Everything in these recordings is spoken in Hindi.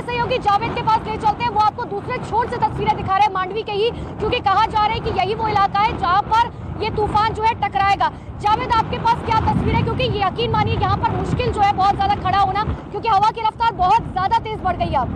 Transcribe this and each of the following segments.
हमारे सहयोगी जावेद के पास ले चलते हैं, वो आपको दूसरे छोर से तस्वीरें दिखा रहे हैं मांडवी के ही, क्योंकि कहा जा रहा है कि यही वो इलाका है जहां पर ये तूफान जो है टकराएगा। जावेद, आपके पास क्या तस्वीर है, क्योंकि यकीन मानिए यहाँ पर मुश्किल जो है बहुत ज्यादा खड़ा होना, क्योंकि हवा की रफ्तार बहुत ज्यादा तेज बढ़ गई है अब।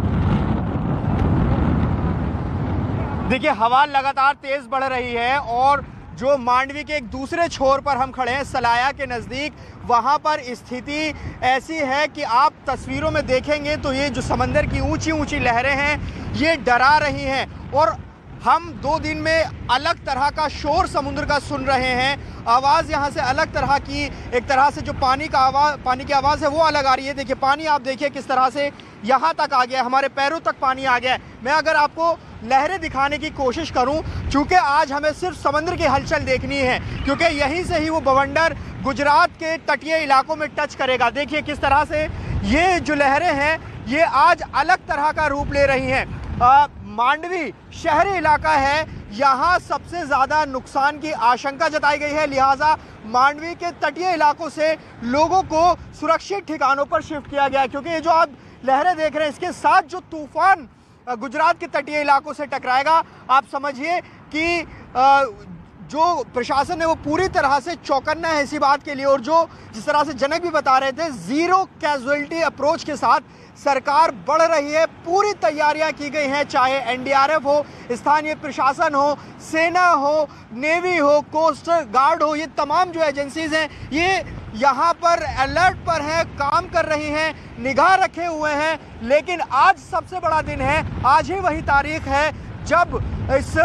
देखिए, हवा लगातार तेज बढ़ रही है और जो मांडवी के एक दूसरे छोर पर हम खड़े हैं, सलाया के नज़दीक, वहाँ पर स्थिति ऐसी है कि आप तस्वीरों में देखेंगे तो ये जो समंदर की ऊंची ऊंची लहरें हैं ये डरा रही हैं। और हम 2 दिन में अलग तरह का शोर समुद्र का सुन रहे हैं, आवाज़ यहाँ से अलग तरह की, एक तरह से जो पानी की आवाज़ है वो अलग आ रही है। देखिए, पानी आप देखिए किस तरह से यहाँ तक आ गया, हमारे पैरों तक पानी आ गया है। मैं अगर आपको लहरें दिखाने की कोशिश करूं, चूंकि आज हमें सिर्फ समुद्र की हलचल देखनी है, क्योंकि यहीं से ही वो बवंडर गुजरात के तटीय इलाकों में टच करेगा। देखिए किस तरह से ये जो लहरें हैं ये आज अलग तरह का रूप ले रही हैं। मांडवी शहरी इलाका है, यहाँ सबसे ज़्यादा नुकसान की आशंका जताई गई है, लिहाजा मांडवी के तटीय इलाकों से लोगों को सुरक्षित ठिकानों पर शिफ्ट किया गया है। क्योंकि ये जो आप लहरें देख रहे हैं, इसके साथ जो तूफान गुजरात के तटीय इलाकों से टकराएगा, आप समझिए कि जो प्रशासन है वो पूरी तरह से चौकन्ना है इसी बात के लिए। और जो जिस तरह से जनक भी बता रहे थे, ज़ीरो कैजुअलिटी अप्रोच के साथ सरकार बढ़ रही है, पूरी तैयारियां की गई हैं, चाहे एनडीआरएफ हो, स्थानीय प्रशासन हो, सेना हो, नेवी हो, कोस्ट गार्ड हो, ये तमाम जो एजेंसीज हैं ये यहाँ पर अलर्ट पर हैं, काम कर रही हैं, निगाह रखे हुए हैं। लेकिन आज सबसे बड़ा दिन है, आज ही वही तारीख है जब इस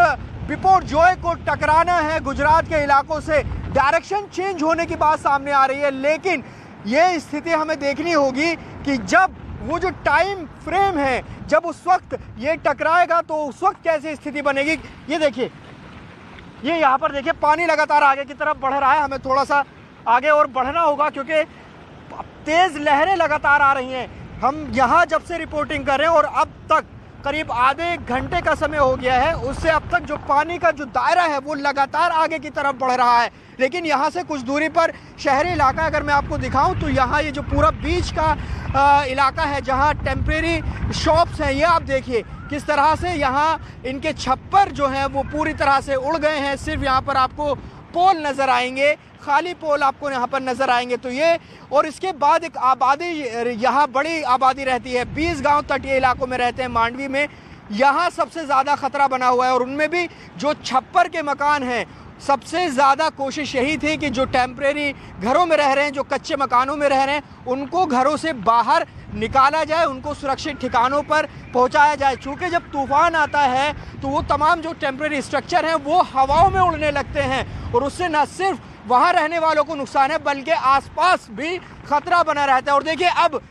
बिपोरजॉय को टकराना है गुजरात के इलाकों से। डायरेक्शन चेंज होने की बात सामने आ रही है, लेकिन ये स्थिति हमें देखनी होगी कि जब वो जो टाइम फ्रेम है, जब उस वक्त ये टकराएगा तो उस वक्त कैसी स्थिति बनेगी। ये देखिए, ये यहाँ पर देखिए पानी लगातार आगे की तरफ बढ़ रहा है, हमें थोड़ा सा आगे और बढ़ना होगा क्योंकि तेज लहरें लगातार आ रही हैं। हम यहाँ जब से रिपोर्टिंग कर रहे हैं और अब तक करीब आधे घंटे का समय हो गया है, उससे अब तक जो पानी का जो दायरा है वो लगातार आगे की तरफ बढ़ रहा है। लेकिन यहाँ से कुछ दूरी पर शहरी इलाका अगर मैं आपको दिखाऊं तो यहाँ ये जो पूरा बीच का इलाका है जहाँ टेम्परेरी शॉप्स हैं, ये आप देखिए किस तरह से यहाँ इनके छप्पर जो हैं वो पूरी तरह से उड़ गए हैं। सिर्फ यहाँ पर आपको पोल नज़र आएंगे, खाली पोल आपको यहाँ पर नज़र आएंगे। तो ये, और इसके बाद एक आबादी, यहाँ बड़ी आबादी रहती है, 20 गांव तटीय इलाकों में रहते हैं मांडवी में, यहाँ सबसे ज़्यादा ख़तरा बना हुआ है। और उनमें भी जो छप्पर के मकान हैं, सबसे ज़्यादा कोशिश यही थी कि जो टेम्परेरी घरों में रह रहे हैं, जो कच्चे मकानों में रह रहे हैं, उनको घरों से बाहर निकाला जाए, उनको सुरक्षित ठिकानों पर पहुंचाया जाए। चूँकि जब तूफ़ान आता है तो वो तमाम जो टेम्परेरी स्ट्रक्चर हैं वो हवाओं में उड़ने लगते हैं और उससे न सिर्फ वहाँ रहने वालों को नुकसान है बल्कि आसपास भी खतरा बना रहता है। और देखिए, अब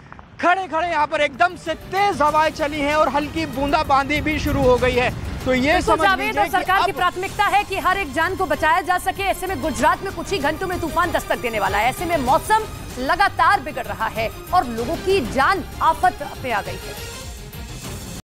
खड़े खड़े यहाँ पर एकदम से तेज हवाएं चली हैं और हल्की बूंदाबांदी भी शुरू हो गई है। तो ये समझ लीजिए कि सरकार की प्राथमिकता है कि हर एक जान को बचाया जा सके। ऐसे में गुजरात में कुछ ही घंटों में तूफान दस्तक देने वाला है। ऐसे में मौसम लगातार बिगड़ रहा है और लोगों की जान आफत में आ गई है।